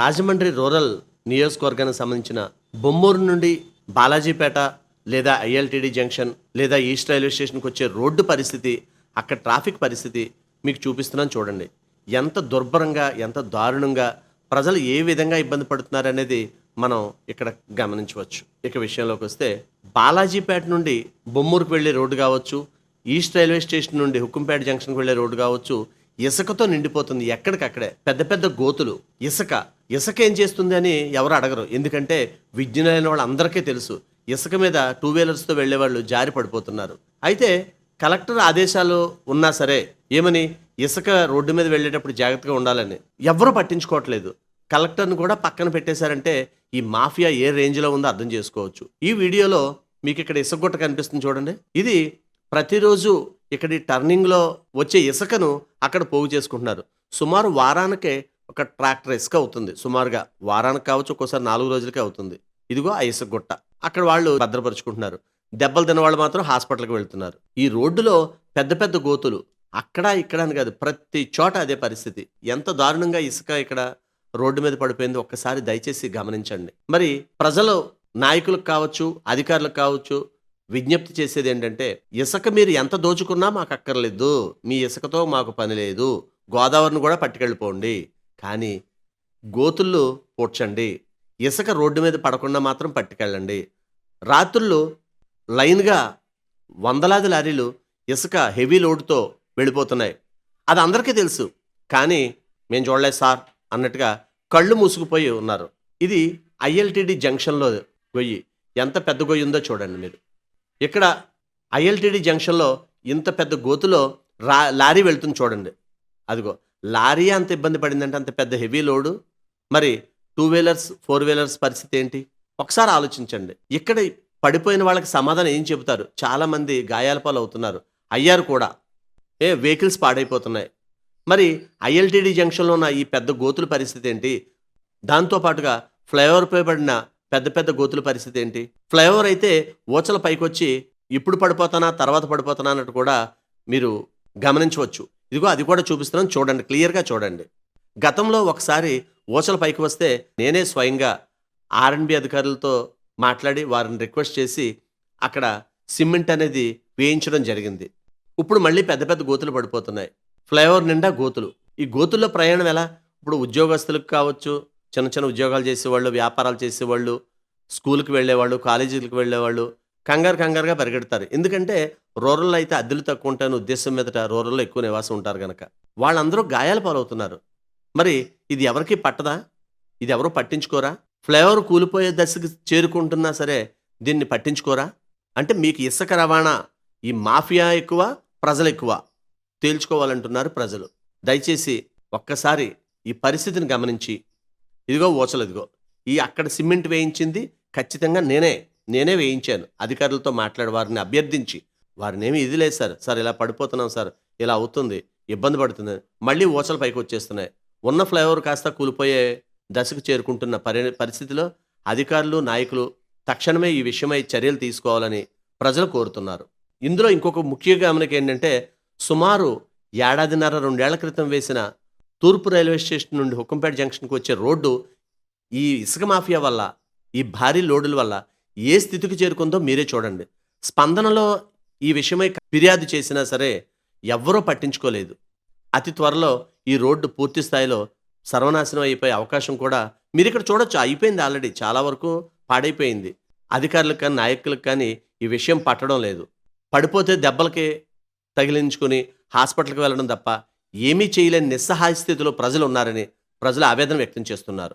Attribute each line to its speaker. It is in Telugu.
Speaker 1: రాజమండ్రి రూరల్ నియోజకవర్గానికి సంబంధించిన బొమ్మూరు నుండి బాలాజీపేట లేదా ఐఎల్టీడీ జంక్షన్ లేదా ఈస్ట్ రైల్వే స్టేషన్కి వచ్చే రోడ్డు పరిస్థితి, అక్కడ ట్రాఫిక్ పరిస్థితి మీకు చూపిస్తున్నాను చూడండి. ఎంత దుర్భరంగా, ఎంత దారుణంగా ప్రజలు ఏ విధంగా ఇబ్బంది పడుతున్నారనేది మనం ఇక్కడ గమనించవచ్చు. ఇక విషయంలోకి వస్తే, బాలాజీపేట నుండి బొమ్మూరుకు వెళ్ళే రోడ్డు కావచ్చు, ఈస్ట్ రైల్వే స్టేషన్ నుండి హుక్కుంపేట జంక్షన్కి వెళ్ళే రోడ్డు కావచ్చు, ఇసుకతో నిండిపోతుంది. ఎక్కడికక్కడే పెద్ద పెద్ద గోతులు. ఇసుక ఏం చేస్తుంది అని ఎవరు అడగరు. ఎందుకంటే విజ్ఞానైన వాళ్ళందరికీ తెలుసు, ఇసుక మీద టూ వీలర్స్తో వెళ్ళే వాళ్ళు జారి పడిపోతున్నారు. అయితే కలెక్టర్ ఆదేశాలు ఉన్నా సరే, ఏమని, ఇసుక రోడ్డు మీద వెళ్ళేటప్పుడు జాగ్రత్తగా ఉండాలని ఎవరూ పట్టించుకోవట్లేదు. కలెక్టర్ని కూడా పక్కన పెట్టేశారంటే ఈ మాఫియా ఏ రేంజ్లో ఉందో అర్థం చేసుకోవచ్చు. ఈ వీడియోలో మీకు ఇక్కడ ఇసుక గుట్ట కనిపిస్తుంది చూడండి. ఇది ప్రతిరోజు ఇక్కడి టర్నింగ్లో వచ్చే ఇసుకను అక్కడ పోగు చేసుకుంటున్నారు. సుమారు వారానికే ఒక ట్రాక్టర్ ఇసుక అవుతుంది. సుమారుగా వారానికి కావచ్చు, ఒక్కోసారి 4 రోజులకే అవుతుంది. ఇదిగో ఆ ఇసుక గుట్ట. అక్కడ వాళ్ళు భద్రపరుచుకుంటున్నారు. దెబ్బలు తిన్న వాళ్ళు మాత్రం హాస్పిటల్కి వెళ్తున్నారు. ఈ రోడ్డులో పెద్ద పెద్ద గోతులు, అక్కడ ఇక్కడ అని కాదు, ప్రతి చోట అదే పరిస్థితి. ఎంత దారుణంగా ఇసుక ఇక్కడ రోడ్డు మీద పడిపోయింది ఒక్కసారి దయచేసి గమనించండి. మరి ప్రజలు, నాయకులకు కావచ్చు, అధికారులకు కావచ్చు, విజ్ఞప్తి చేసేది ఏంటంటే, ఇసుక మీరు ఎంత దోచుకున్నా మాకు అక్కర్లేదు, మీ ఇసుకతో మాకు పని లేదు, గోదావరిని కూడా పట్టుకెళ్ళిపోండి, కానీ గోతుల్లో పూడ్చండి, ఇసుక రోడ్డు మీద పడకుండా మాత్రం పట్టుకెళ్ళండి. రాత్రుల్లో లైన్గా వందలాది లారీలు ఇసుక హెవీ లోడ్తో వెళ్ళిపోతున్నాయి. అది అందరికీ తెలుసు, కానీ మేము చూడలేదు సార్ అన్నట్టుగా కళ్ళు మూసుకుపోయి ఉన్నారు. ఇది ఐఎల్టీడీ జంక్షన్లో గొయ్యి. ఎంత పెద్ద గొయ్యి ఉందో చూడండి మీరు. ఇక్కడ ఐఎల్టీడీ జంక్షన్లో ఇంత పెద్ద గోతులో లారీ వెళ్తుంది చూడండి. అదిగో లారీ అంత ఇబ్బంది పడిందంటే, అంత పెద్ద హెవీ లోడు. మరి 2 వీలర్స్ 4 వీలర్స్ పరిస్థితి ఏంటి ఒకసారి ఆలోచించండి. ఇక్కడ పడిపోయిన వాళ్ళకి సమాధానం ఏం చెబుతారు? చాలామంది గాయాల పాలు అవుతున్నారు, అయ్యారు కూడా. వెహికల్స్ పాడైపోతున్నాయి. మరి ఐఎల్టీడీ జంక్షన్లో ఉన్న ఈ పెద్ద గోతుల పరిస్థితి ఏంటి? దాంతోపాటుగా ఫ్లైఓవర్ పై పడిన పెద్ద పెద్ద గోతుల పరిస్థితి ఏంటి? ఫ్లైఓవర్ అయితే ఊచల పైకి వచ్చి ఇప్పుడు పడిపోతానా తర్వాత పడిపోతానా అన్నట్టు కూడా మీరు గమనించవచ్చు. ఇదిగో అది కూడా చూపిస్తున్నాను చూడండి, క్లియర్గా చూడండి. గతంలో ఒకసారి ఊచల పైకి వస్తే నేనే స్వయంగా ఆర్ఎండ్బి అధికారులతో మాట్లాడి వారిని రిక్వెస్ట్ చేసి అక్కడ సిమెంట్ అనేది వేయించడం జరిగింది. ఇప్పుడు మళ్ళీ పెద్ద పెద్ద గోతులు పడిపోతున్నాయి. ఫ్లైఓవర్ నిండా గోతులు. ఈ గోతుల్లో ప్రయాణం ఎలా? ఇప్పుడు ఉద్యోగస్తులకు కావచ్చు, చిన్న చిన్న ఉద్యోగాలు చేసేవాళ్ళు, వ్యాపారాలు చేసేవాళ్ళు, స్కూల్కి వెళ్ళేవాళ్ళు, కాలేజీలకు వెళ్ళేవాళ్ళు కంగారుగా పరిగెడతారు. ఎందుకంటే రూరల్లో అయితే అద్దెలు తక్కువ ఉంటాయని ఉద్దేశం మీదట రూరల్లో ఎక్కువ నివాసం ఉంటారు కనుక వాళ్ళందరూ గాయాల పాలవుతున్నారు. మరి ఇది ఎవరికి పట్టదా? ఇది ఎవరూ పట్టించుకోరా? ఫ్లైఓవర్ కూలిపోయే దశకు చేరుకుంటున్నా సరే దీన్ని పట్టించుకోరా? అంటే మీకు ఇసుక రవాణా, ఈ మాఫియా ఎక్కువ, ప్రజలు ఎక్కువ తేల్చుకోవాలంటున్నారు ప్రజలు. దయచేసి ఒక్కసారి ఈ పరిస్థితిని గమనించి, ఇదిగో ఊచలు, ఇదిగో ఈ అక్కడ సిమెంట్ వేయించింది ఖచ్చితంగా నేనే వేయించాను. అధికారులతో మాట్లాడి వారిని అభ్యర్థించి, వారిని ఏమి ఇది లేదు సార్ ఇలా పడిపోతున్నాం సార్, ఇలా అవుతుంది, ఇబ్బంది పడుతుంది, మళ్ళీ ఊచలు పైకి వచ్చేస్తున్నాయి. ఉన్న ఫ్లైఓవర్ కాస్త కూలిపోయే దశకు చేరుకుంటున్న పరిస్థితిలో అధికారులు, నాయకులు తక్షణమే ఈ విషయమై చర్యలు తీసుకోవాలని ప్రజలు కోరుతున్నారు. ఇందులో ఇంకొక ముఖ్య గమనిక ఏంటంటే, సుమారు 1.5-2 ఏళ్ల క్రితం వేసిన తూర్పు రైల్వే స్టేషన్ నుండి హుక్కుంపేట జంక్షన్కి వచ్చే రోడ్డు ఈ ఇసుక మాఫియా వల్ల, ఈ భారీ లోడుల వల్ల ఏ స్థితికి చేరుకుందో మీరే చూడండి. స్పందనలో ఈ విషయమై ఫిర్యాదు చేసినా సరే ఎవ్వరూ పట్టించుకోలేదు. అతి త్వరలో ఈ రోడ్డు పూర్తి స్థాయిలో సర్వనాశనం అయిపోయే అవకాశం కూడా మీరు ఇక్కడ చూడొచ్చు. అయిపోయింది, ఆల్రెడీ చాలా వరకు పాడైపోయింది. అధికారులకు కానీ నాయకులకు కానీ ఈ విషయం పట్టడం లేదు. పడిపోతే దెబ్బలకి తగిలించుకుని హాస్పిటల్కి వెళ్ళడం తప్ప ఏమీ చేయలేని నిస్సహాయ స్థితిలో ప్రజలు ఉన్నారని ప్రజలు ఆవేదన వ్యక్తం చేస్తున్నారు.